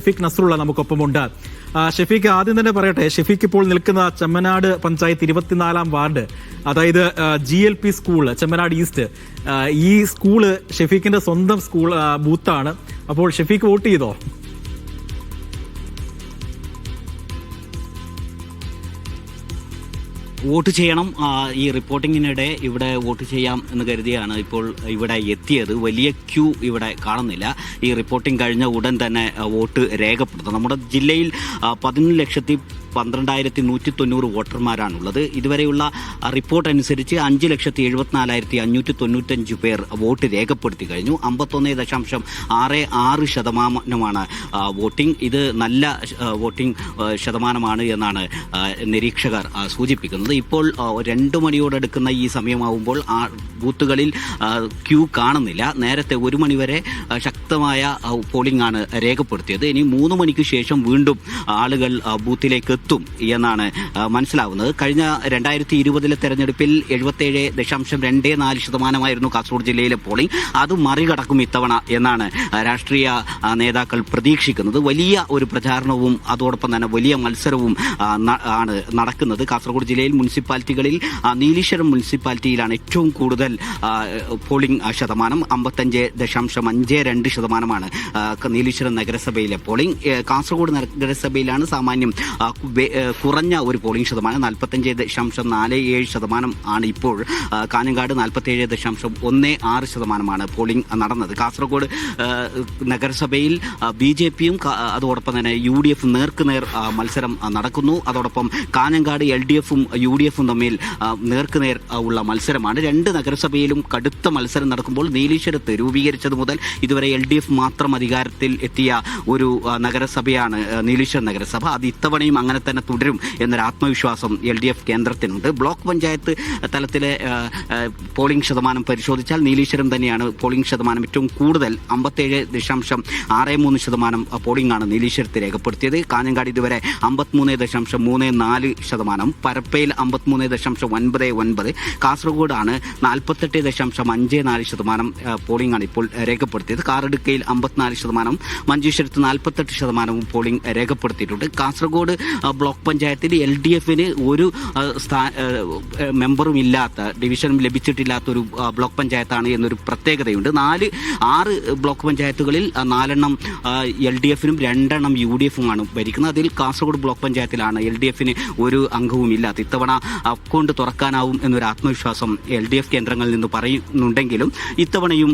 ഷെഫീഖ് നസ്രുള്ള നമുക്കൊപ്പമുണ്ട്. ഷെഫീഖ്, ആദ്യം തന്നെ പറയട്ടെ, ഷെഫീഖ് ഇപ്പോൾ നിൽക്കുന്ന ചെമ്മനാട് പഞ്ചായത്ത് 24-ാം വാർഡ്, അതായത് GLP സ്കൂൾ ചെമ്മനാട് ഈസ്റ്റ്, ഈ സ്കൂള് ഷെഫീഖിന്റെ സ്വന്തം സ്കൂൾ ബൂത്താണ്. അപ്പോൾ ഷെഫീഖ് വോട്ട് ചെയ്തോ? വോട്ട് ചെയ്യണം. ഈ റിപ്പോർട്ടിങ്ങിനിടെ ഇവിടെ വോട്ട് ചെയ്യാം എന്ന് കരുതിയാണ് ഇപ്പോൾ ഇവിടെ എത്തിയത്. വലിയ ക്യൂ ഇവിടെ കാണുന്നില്ല. ഈ റിപ്പോർട്ടിംഗ് കഴിഞ്ഞ ഉടൻ തന്നെ വോട്ട് രേഖപ്പെടുത്തും. നമ്മുടെ ജില്ലയിൽ 11,12,190 വോട്ടർമാരാണുള്ളത്. ഇതുവരെയുള്ള റിപ്പോർട്ട് അനുസരിച്ച് 5,74,595 പേർ വോട്ട് രേഖപ്പെടുത്തി കഴിഞ്ഞു. 51.66% വോട്ടിംഗ്. ഇത് നല്ല വോട്ടിംഗ് ശതമാനമാണ് എന്നാണ് നിരീക്ഷകർ സൂചിപ്പിക്കുന്നത്. ഇപ്പോൾ 2 മണിയോടടുക്കുന്ന ഈ സമയമാവുമ്പോൾ ബൂത്തുകളിൽ ക്യൂ കാണുന്നില്ല. നേരത്തെ 1 മണിവരെ ശക്തമായ പോളിംഗ് ആണ് രേഖപ്പെടുത്തിയത്. ഇനി 3 മണിക്ക് ശേഷം വീണ്ടും ആളുകൾ ബൂത്തിലേക്ക് എത്തും എന്നാണ് മനസ്സിലാവുന്നത്. കഴിഞ്ഞ 2020 തെരഞ്ഞെടുപ്പിൽ 77.24% കാസർഗോഡ് ജില്ലയിലെ പോളിംഗ്. അത് മറികടക്കും ഇത്തവണ എന്നാണ് രാഷ്ട്രീയ നേതാക്കൾ പ്രതീക്ഷിക്കുന്നത്. വലിയ ഒരു പ്രചാരണവും അതോടൊപ്പം തന്നെ വലിയ മത്സരവും ആണ് നടക്കുന്നത്. കാസർഗോഡ് ജില്ലയിൽ മുനിസിപ്പാലിറ്റികളിൽ നീലീശ്വരം മുനിസിപ്പാലിറ്റിയിലാണ് ഏറ്റവും കൂടുതൽ പോളിംഗ് ശതമാനം. 55.52% നീലീശ്വരം നഗരസഭയിലെ പോളിംഗ്. കാസർഗോഡ് നഗരസഭയിലാണ് സാമാന്യം കുറഞ്ഞ ഒരു പോളിംഗ് ശതമാനം. 45.47% ആണ് ഇപ്പോൾ. കാഞ്ഞങ്ങാട് 47.16% പോളിംഗ് നടന്നത്. കാസർഗോഡ് നഗരസഭയിൽ BJPയും അതോടൊപ്പം തന്നെ UDF നേർക്കുനേർ മത്സരം നടക്കുന്നു. അതോടൊപ്പം കാഞ്ഞങ്ങാട് LDFും UDFും തമ്മിൽ നേർക്കുനേർ ഉള്ള മത്സരമാണ്. 2 നഗരസഭയിലും കടുത്ത മത്സരം നടക്കുമ്പോൾ നീലീശ്വരത്ത് രൂപീകരിച്ചത് മുതൽ ഇതുവരെ LDF മാത്രം അധികാരത്തിൽ എത്തിയ ഒരു നഗരസഭയാണ് നീലീശ്വരം നഗരസഭ. അത് ഇത്തവണയും അങ്ങനെ തന്നെ തുടരും എന്നൊരു ആത്മവിശ്വാസം LDF കേന്ദ്രത്തിനുണ്ട്. ബ്ലോക്ക് പഞ്ചായത്ത് തലത്തിലെ പോളിംഗ് ശതമാനം പരിശോധിച്ചാൽ നീലീശ്വരം തന്നെയാണ് പോളിംഗ് ശതമാനം ഏറ്റവും കൂടുതൽ. 57.63% പോളിംഗ് ആണ് നീലീശ്വരത്ത് രേഖപ്പെടുത്തിയത്. കാഞ്ഞങ്ങാട് ഇതുവരെ 53.34%, പരപ്പയിൽ 53.99%, കാസർഗോഡാണ് 48.54% പോളിംഗ് ആണ് ഇപ്പോൾ രേഖപ്പെടുത്തിയത്. കാറടുക്കയിൽ 54%, മഞ്ചേശ്വരത്ത് 48% പോളിംഗ് രേഖപ്പെടുത്തിയിട്ടുണ്ട്. കാസർഗോഡ് ബ്ലോക്ക് പഞ്ചായത്തിൽ LDFന് ഒരു മെമ്പറും ഇല്ലാത്ത, ഡിവിഷനും ലഭിച്ചിട്ടില്ലാത്തൊരു ബ്ലോക്ക് പഞ്ചായത്താണ് എന്നൊരു പ്രത്യേകതയുണ്ട്. 6 ബ്ലോക്ക് പഞ്ചായത്തുകളിൽ 4 LDFനും 2 UDFുമാണ് ഭരിക്കുന്നത്. അതിൽ കാസർഗോഡ് ബ്ലോക്ക് പഞ്ചായത്തിലാണ് LDFന് ഒരു അംഗവും ഇല്ലാത്ത. ഇത്തവണ അക്കൗണ്ട് തുറക്കാനാവും എന്നൊരു ആത്മവിശ്വാസം LDF കേന്ദ്രങ്ങളിൽ നിന്ന് പറയുന്നുണ്ടെങ്കിലും ഇത്തവണയും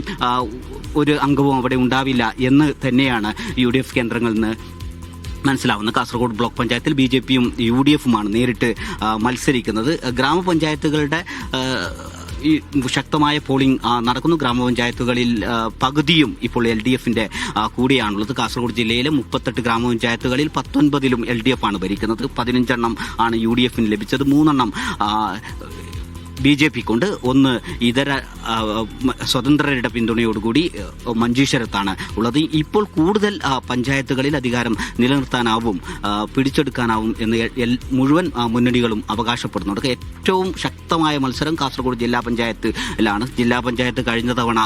ഒരു അംഗവും അവിടെ ഉണ്ടാവില്ല എന്ന് തന്നെയാണ് UDF കേന്ദ്രങ്ങളിൽ നിന്ന് മനസ്സിലാവുന്നത്. കാസർഗോഡ് ബ്ലോക്ക് പഞ്ചായത്തിൽ BJPയും UDFുമാണ് നേരിട്ട് മത്സരിക്കുന്നത്. ഗ്രാമപഞ്ചായത്തുകളുടെ ഈ ശക്തമായ പോളിംഗ് നടക്കുന്നു. ഗ്രാമപഞ്ചായത്തുകളിൽ പകുതിയും ഇപ്പോൾ LDFന്റെ കൂടെയാണുള്ളത്. കാസർഗോഡ് ജില്ലയിലെ 38 ഗ്രാമപഞ്ചായത്തുകളിൽ 19ലും LDF ആണ് ഭരിക്കുന്നത്. 15 ആണ് UDFന് ലഭിച്ചത്. 3 BJPക്കുണ്ട്. 1 ഇതര സ്വതന്ത്രരുടെ പിന്തുണയോടുകൂടി മഞ്ചേശ്വരത്താണ് ഉള്ളത്. ഇപ്പോൾ കൂടുതൽ പഞ്ചായത്തുകളിൽ അധികാരം നിലനിർത്താനാവും, പിടിച്ചെടുക്കാനാവും എന്ന് മുഴുവൻ മുന്നണികളും അവകാശപ്പെടുന്നുണ്ട്. ഏറ്റവും ശക്തമായ മത്സരം കാസർഗോഡ് ജില്ലാ പഞ്ചായത്തിലാണ്. ജില്ലാ പഞ്ചായത്ത് കഴിഞ്ഞ തവണ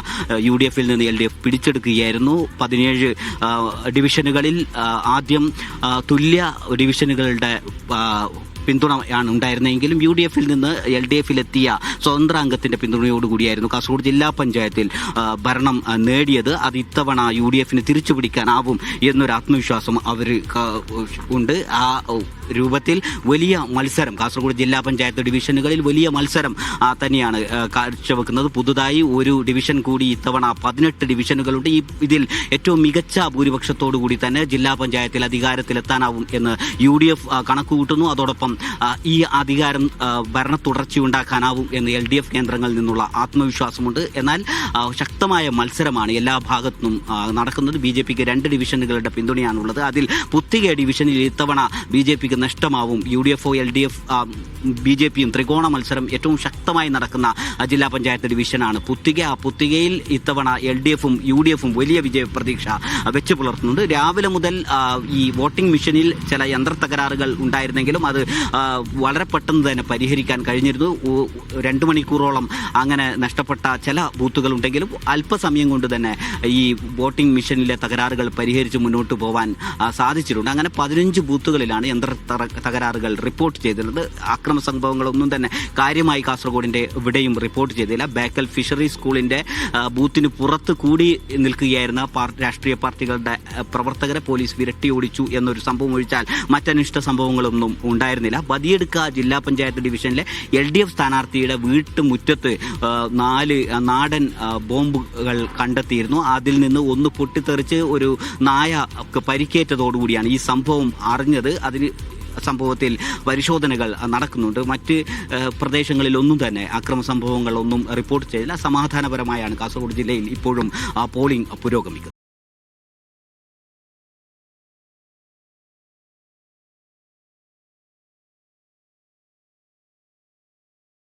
UDFിൽ നിന്ന് LDF പിടിച്ചെടുക്കുകയായിരുന്നു. 17 ഡിവിഷനുകളിൽ ആദ്യം തുല്യ ഡിവിഷനുകളുടെ പിന്തുണയാണ് ഉണ്ടായിരുന്നെങ്കിലും UDFിൽ നിന്ന് LDFിലെത്തിയ സ്വതന്ത്ര അംഗത്തിന്റെ പിന്തുണയോടുകൂടിയായിരുന്നു കാസർഗോഡ് ജില്ലാ പഞ്ചായത്തിൽ ഭരണം നേടിയത്. അത് ഇത്തവണ UDFന് തിരിച്ചു പിടിക്കാനാവും എന്നൊരു ആത്മവിശ്വാസം അവർ ഉണ്ട്. ആ രൂപത്തിൽ വലിയ മത്സരം കാസർഗോഡ് ജില്ലാ പഞ്ചായത്ത് ഡിവിഷനുകളിൽ വലിയ മത്സരം തന്നെയാണ് കാഴ്ചവെക്കുന്നത്. പുതുതായി ഒരു ഡിവിഷൻ കൂടി ഇത്തവണ 18 ഡിവിഷനുകളുണ്ട്. ഇതിൽ ഏറ്റവും മികച്ച ഭൂരിപക്ഷത്തോടുകൂടി തന്നെ ജില്ലാ പഞ്ചായത്തിൽ അധികാരത്തിലെത്താനാവും എന്ന് UDF കണക്കുകൂട്ടുന്നു. അതോടൊപ്പം ഈ അധികാരം ഭരണ തുടർച്ചയുണ്ടാക്കാനാവും എന്ന് LDF കേന്ദ്രങ്ങളിൽ നിന്നുള്ള ആത്മവിശ്വാസമുണ്ട്. എന്നാൽ ശക്തമായ മത്സരമാണ് എല്ലാ ഭാഗത്തും നടക്കുന്നത്. BJPക്ക് 2 ഡിവിഷനുകളുടെ പിന്തുണയാണുള്ളത്. അതിൽ പുത്തിക ഡിവിഷനിൽ ഇത്തവണ BJPക്ക് നഷ്ടമാവും. UDFO LDF BJPയും ത്രികോണ മത്സരം ഏറ്റവും ശക്തമായി നടക്കുന്ന ജില്ലാ പഞ്ചായത്ത് ഡിവിഷനാണ് പുത്തിക. ആ പുത്തികയിൽ ഇത്തവണ LDFും UDFും വലിയ വിജയ പ്രതീക്ഷ വെച്ചു പുലർത്തുന്നുണ്ട്. രാവിലെ മുതൽ ഈ വോട്ടിംഗ് മെഷീനിൽ ചില യന്ത്ര തകരാറുകൾ ഉണ്ടായിരുന്നെങ്കിലും അത് വളരെ പെട്ടെന്ന് തന്നെ പരിഹരിക്കാൻ കഴിഞ്ഞിരുന്നു. 2 മണിക്കൂറോളം അങ്ങനെ നഷ്ടപ്പെട്ട ചില ബൂത്തുകളുണ്ടെങ്കിലും അല്പസമയം കൊണ്ട് തന്നെ ഈ വോട്ടിംഗ് മെഷീനിലെ തകരാറുകൾ പരിഹരിച്ച് മുന്നോട്ട് പോകാൻ സാധിച്ചിട്ടുണ്ട്. അങ്ങനെ 15 ബൂത്തുകളിലാണ് യന്ത്ര തകരാറുകൾ റിപ്പോർട്ട് ചെയ്തിട്ടുള്ളത്. അക്രമ സംഭവങ്ങളൊന്നും തന്നെ കാര്യമായി കാസർഗോഡിന്റെ ഇവിടെയും റിപ്പോർട്ട് ചെയ്തില്ല. ബേക്കൽ ഫിഷറി സ്കൂളിന്റെ ബൂത്തിന് പുറത്ത് കൂടി നിൽക്കുകയായിരുന്ന രാഷ്ട്രീയ പാർട്ടികളുടെ പ്രവർത്തകരെ പോലീസ് വിരട്ടി ഓടിച്ചു എന്നൊരു സംഭവം ഒഴിച്ചാൽ മറ്റനിഷ്ട സംഭവങ്ങളൊന്നും ഉണ്ടായിരുന്നില്ല. ബദിയടുക്ക ജില്ലാ പഞ്ചായത്ത് ഡിവിഷനിലെ LDF സ്ഥാനാർത്ഥിയുടെ വീട്ടുമുറ്റത്ത് 4 നാടൻ ബോംബുകൾ കണ്ടെത്തിയിരുന്നു. അതിൽ നിന്ന് ഒന്ന് പൊട്ടിത്തെറിച്ച് ഒരു നായക്ക് പരിക്കേറ്റതോടുകൂടിയാണ് ഈ സംഭവം അറിഞ്ഞത്. സംഭവത്തിൽ പരിശോധനകൾ നടക്കുന്നുണ്ട്. മറ്റ് പ്രദേശങ്ങളിലൊന്നും തന്നെ അക്രമ സംഭവങ്ങളൊന്നും റിപ്പോർട്ട് ചെയ്തില്ല. സമാധാനപരമായാണ് കാസർഗോഡ് ജില്ലയിൽ ഇപ്പോഴും പോളിംഗ് പുരോഗമിക്കുന്നത്.